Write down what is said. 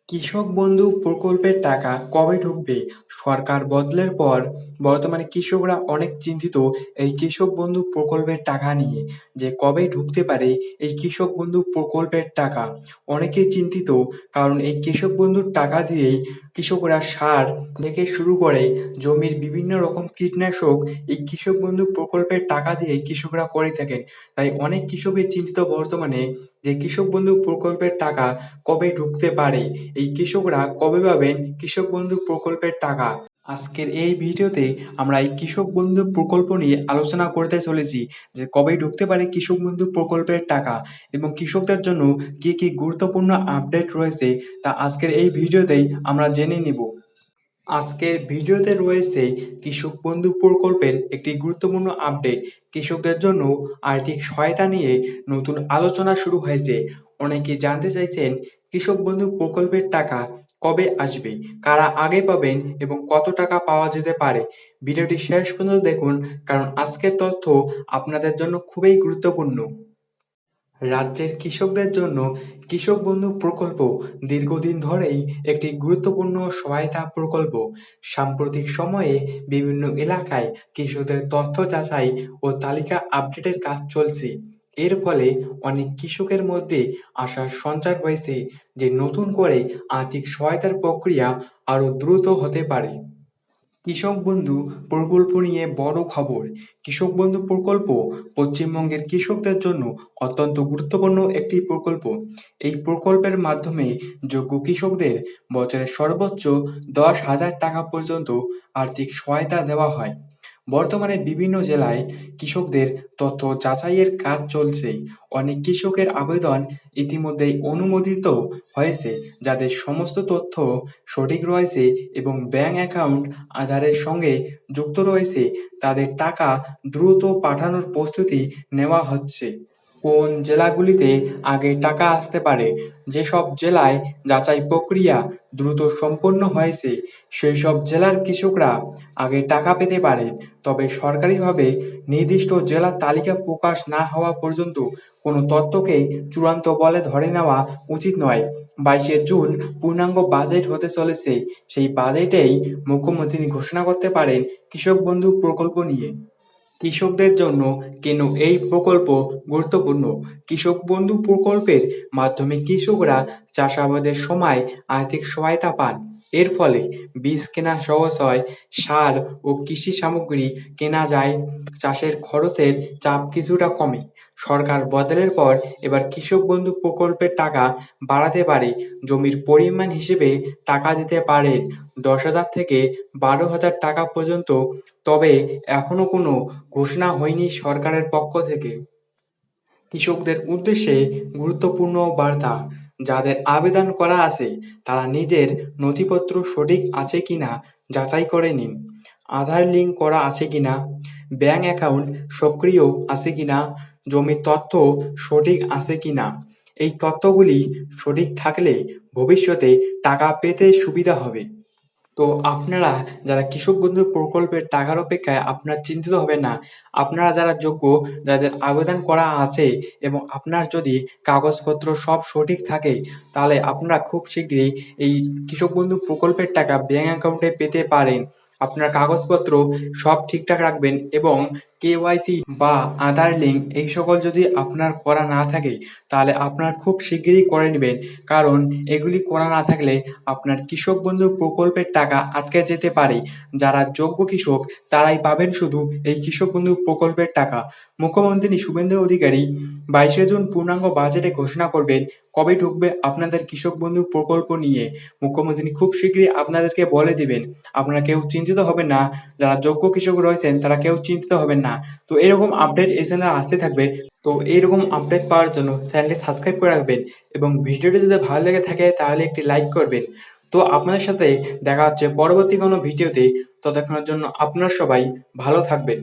কৃষক বন্ধু প্রকল্পের টাকা কবে ঢুকবে? সরকার বদলের পর বর্তমানে কৃষকরা অনেক চিন্তিত এই কৃষক বন্ধু প্রকল্পের টাকা নিয়ে, যে কবে ঢুকতে পারে এই কৃষক বন্ধু প্রকল্পের টাকা। অনেকেই চিন্তিত, কারণ এই কৃষক বন্ধুর টাকা দিয়েই কৃষকরা সার থেকে শুরু করে জমির বিভিন্ন রকম কীটনাশক এই কৃষক বন্ধু প্রকল্পের টাকা দিয়েই কৃষকরা করে থাকেন। তাই অনেক কৃষকই চিন্তিত বর্তমানে, যে কৃষক বন্ধু প্রকল্পের টাকা কবে ঢুকতে পারে, এই কৃষকরা কবে পাবেন কৃষক বন্ধু প্রকল্পের টাকা। আজকের এই ভিডিওতে আমরা এই কৃষক বন্ধু প্রকল্প নিয়ে আলোচনা করতে চলেছি, যে কবে ঢুকতে পারে কৃষক বন্ধু প্রকল্পের টাকা এবং কৃষকদের জন্য কি কি গুরুত্বপূর্ণ আপডেট রয়েছে তা আজকের এই ভিডিওতেই আমরা জেনে নিব। আজকের ভিডিওতে রয়েছে কৃষক বন্ধু প্রকল্পের একটি গুরুত্বপূর্ণ আপডেট। কৃষকদের জন্য আর্থিক সহায়তা নিয়ে নতুন আলোচনা শুরু হয়েছে। অনেকে জানতে চাইছেন কৃষক বন্ধু প্রকল্পের টাকা কবে আসবে, কারা আগে পাবেন এবং কত টাকা পাওয়া যেতে পারে। ভিডিওটি শেষ পর্যন্ত দেখুন, কারণ আজকের তথ্য আপনাদের জন্য খুবই গুরুত্বপূর্ণ। রাজ্যের কৃষকদের জন্য কৃষক বন্ধু প্রকল্প দীর্ঘদিন ধরেই একটি গুরুত্বপূর্ণ সহায়তা প্রকল্প। সাম্প্রতিক সময়ে বিভিন্ন এলাকায় কৃষকদের তথ্য যাচাই ও তালিকা আপডেটের কাজ চলছে। এর ফলে অনেক কৃষকের মধ্যে আশার সঞ্চার হয়েছে যে নতুন করে আর্থিক সহায়তার প্রক্রিয়া আরও দ্রুত হতে পারে। কৃষক বন্ধু প্রকল্প নিয়ে বড় খবর। কৃষক বন্ধু প্রকল্প পশ্চিমবঙ্গের কৃষকদের জন্য অত্যন্ত গুরুত্বপূর্ণ একটি প্রকল্প। এই প্রকল্পের মাধ্যমে যোগ্য কৃষকদের বছরে সর্বোচ্চ 10,000 টাকা পর্যন্ত আর্থিক সহায়তা দেওয়া হয়। বর্তমানে বিভিন্ন জেলায় কৃষকদের তথ্য যাচাইয়ের কাজ চলছে। অনেক কৃষকের আবেদন ইতিমধ্যেই অনুমোদিত হয়েছে, যাদের সমস্ত তথ্য সঠিক রয়েছে এবং ব্যাংক অ্যাকাউন্ট আধারের সঙ্গে যুক্ত রয়েছে, তাদের টাকা দ্রুত পাঠানোর প্রস্তুতি নেওয়া হচ্ছে। কোন জেলাগুলিতে আগে টাকা আসতে পারে? যেসব জেলায় যাচাই প্রক্রিয়া দ্রুত সম্পন্ন হয়েছে সেই সব জেলার কৃষকরা আগে টাকা পেতে পারেন। তবে সরকারিভাবে নির্দিষ্ট জেলার তালিকা প্রকাশ না হওয়া পর্যন্ত কোনো তথ্যকে চূড়ান্ত বলে ধরে নেওয়া উচিত নয়। 22শে জুন পূর্ণাঙ্গ বাজেট হতে চলেছে। সেই বাজেটেই মুখ্যমন্ত্রী ঘোষণা করতে পারেন কৃষক বন্ধু প্রকল্প নিয়ে। কৃষকদের জন্য কেন এই প্রকল্প গুরুত্বপূর্ণ? কৃষক বন্ধু প্রকল্পের মাধ্যমে কৃষকরা চাষাবাদের সময় আর্থিক সহায়তা পান। এর ফলে বীজ কেনা সহজ হয়, সার ও কৃষি সামগ্রী কেনা যায়, চাষের খরচের চাপ কিছুটা কমে। সরকার বদলের পর এবার কৃষক বন্ধু প্রকল্পের টাকা বাড়াতে পারে। জমির পরিমাণ হিসেবে টাকা দিতে পারেন 10,000 থেকে 12,000 টাকা পর্যন্ত। তবে এখনো কোনো ঘোষণা হয়নি সরকারের পক্ষ থেকে। কৃষকদের উদ্দেশ্যে গুরুত্বপূর্ণ বার্তা। যাদের আবেদন করা আছে তারা নিজের নথিপত্র সঠিক আছে কিনা যাচাই করে নিন। আধার লিঙ্ক করা আছে কিনা, ব্যাংক অ্যাকাউন্ট সক্রিয় আছে কিনা, জমির তথ্য সঠিক আছে কিনা। এই তথ্যগুলি সঠিক থাকলে ভবিষ্যতে টাকা পেতে সুবিধা হবে। তো আপনারা যারা কৃষক বন্ধু প্রকল্পের টাকার অপেক্ষায় আপনারা চিন্তিত হবেন না। আপনারা যারা যোগ্য, যাদের আবেদন করা আছে এবং আপনার যদি কাগজপত্র সব সঠিক থাকে, তাহলে আপনারা খুব শীঘ্রই এই কৃষক বন্ধু প্রকল্পের টাকা ব্যাংক অ্যাকাউন্টে পেতে পারেন। আপনার কাগজপত্র সব ঠিকঠাক রাখবেন এবং কেওয়াইসি বা আধার লিঙ্ক এই সকল যদি আপনার করা না থাকে, তাহলে আপনার খুব শিগগিরই করে নেবেন। কারণ এগুলি করা না থাকলে আপনার কৃষক বন্ধু প্রকল্পের টাকা আটকে যেতে পারে। যারা যোগ্য কৃষক তারাই পাবেন শুধু এই কৃষক বন্ধু প্রকল্পের টাকা। মুখ্যমন্ত্রী শুভেন্দু অধিকারী 22শে জুন পূর্ণাঙ্গ বাজেটে ঘোষণা করবেন কবে ঢুকবে আপনাদের কৃষক বন্ধু প্রকল্প নিয়ে। মুখ্যমন্ত্রী খুব শীঘ্রই আপনাদেরকে বলে দিবেন। আপনারা কেউ চিন্তিত হবেন না, যারা যোগ্য কৃষক রয়েছেন তারা কেউ চিন্তিত হবেন না। তো এরকম আপডেট এই চ্যানেলে আসতে থাকবে। তো এইরকম আপডেট পাওয়ার জন্য চ্যানেলটি সাবস্ক্রাইব করে রাখবেন এবং ভিডিওটি যদি ভালো লেগে থাকে তাহলে একটি লাইক করবেন। তো আপনাদের সাথে দেখা হচ্ছে পরবর্তী কোনো ভিডিওতে। ততক্ষণের জন্য আপনারা সবাই ভালো থাকবেন।